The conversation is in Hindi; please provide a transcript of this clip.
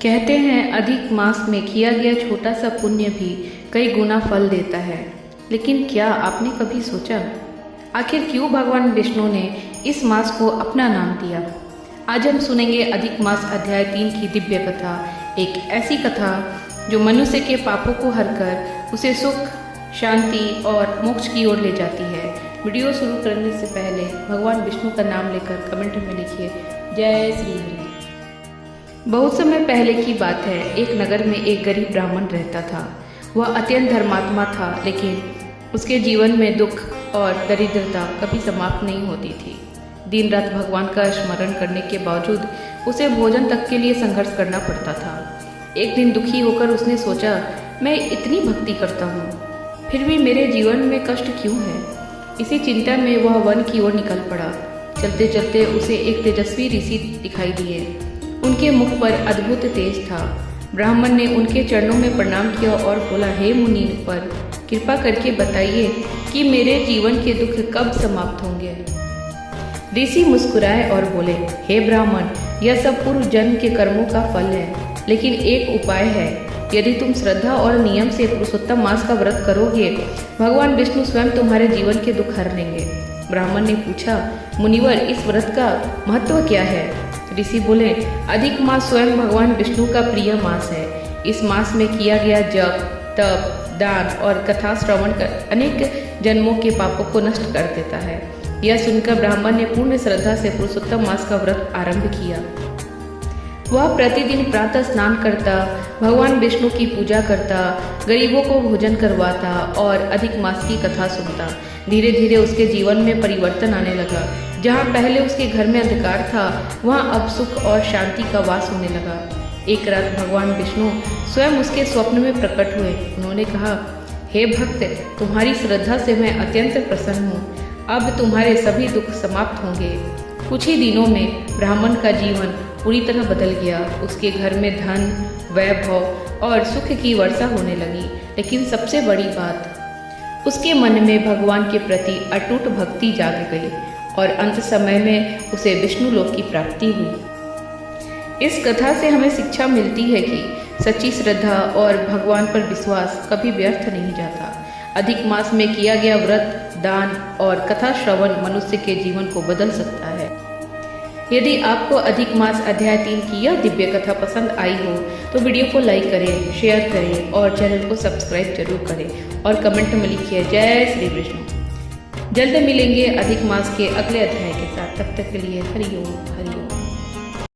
कहते हैं अधिक मास में किया गया छोटा सा पुण्य भी कई गुना फल देता है। लेकिन क्या आपने कभी सोचा आखिर क्यों भगवान विष्णु ने इस मास को अपना नाम दिया? आज हम सुनेंगे अधिक मास अध्याय 3 की दिव्य कथा, एक ऐसी कथा जो मनुष्य के पापों को हरकर उसे सुख, शांति और मोक्ष की ओर ले जाती है। वीडियो शुरू करने से पहले भगवान विष्णु का नाम लेकर कमेंट में लिखिए जय श्री हरि। बहुत समय पहले की बात है। एक नगर में एक गरीब ब्राह्मण रहता था। वह अत्यंत धर्मात्मा था, लेकिन उसके जीवन में दुख और दरिद्रता कभी समाप्त नहीं होती थी। दिन रात भगवान का स्मरण करने के बावजूद उसे भोजन तक के लिए संघर्ष करना पड़ता था। एक दिन दुखी होकर उसने सोचा, मैं इतनी भक्ति करता हूँ, फिर भी मेरे जीवन में कष्ट क्यों है? इसी चिंता में वह वन की ओर निकल पड़ा। चलते चलते उसे एक तेजस्वी ऋषि दिखाई दिए। उनके मुख पर अद्भुत तेज था। ब्राह्मण ने उनके चरणों में प्रणाम किया और बोला, हे मुनि पर कृपा करके बताइए कि मेरे जीवन के दुख कब समाप्त होंगे? ऋषि मुस्कुराए और बोले, हे ब्राह्मण, यह सब पूर्व जन्म के कर्मों का फल है, लेकिन एक उपाय है। यदि तुम श्रद्धा और नियम से पुरुषोत्तम मास का व्रत करोगे, भगवान विष्णु स्वयं तुम्हारे जीवन के दुख हर लेंगे। ब्राह्मण ने पूछा, मुनिवर, इस व्रत का महत्व क्या है? ऋषि बोले, अधिक मास स्वयं भगवान विष्णु का प्रिय मास है। इस मास में किया गया जप, तप, दान और कथा श्रवण कर अनेक जन्मों के पापों को नष्ट कर देता है। यह सुनकर ब्राह्मण ने पूर्ण श्रद्धा से पुरुषोत्तम मास का व्रत आरंभ किया। वह प्रतिदिन प्रातः स्नान करता, भगवान विष्णु की पूजा करता, गरीबों को भोजन करवाता और अधिक मास की कथा सुनता। धीरे धीरे उसके जीवन में परिवर्तन आने लगा। जहाँ पहले उसके घर में अंधकार था, वहाँ अब सुख और शांति का वास होने लगा। एक रात भगवान विष्णु स्वयं उसके स्वप्न में प्रकट हुए। उन्होंने कहा, हे भक्त, तुम्हारी श्रद्धा से मैं अत्यंत प्रसन्न हूँ। अब तुम्हारे सभी दुख समाप्त होंगे। कुछ ही दिनों में ब्राह्मण का जीवन पूरी तरह बदल गया। उसके घर में धन, वैभव और सुख की वर्षा होने लगी। लेकिन सबसे बड़ी बात, उसके मन में भगवान के प्रति अटूट भक्ति जाग गई और अंत समय में उसे विष्णु लोक की प्राप्ति हुई। इस कथा से हमें शिक्षा मिलती है कि सच्ची श्रद्धा और भगवान पर विश्वास कभी व्यर्थ नहीं जाता। अधिक मास में किया गया व्रत, दान और कथा श्रवण मनुष्य के जीवन को बदल सकता है। यदि आपको अधिक मास अध्याय 3 की यह दिव्य कथा पसंद आई हो तो वीडियो को लाइक करें, शेयर करें और चैनल को सब्सक्राइब जरूर करें और कमेंट में लिखिए जय श्री विष्णु। जल्द मिलेंगे अधिक मास के अगले अध्याय के साथ। तब तक के लिए हरि ओम।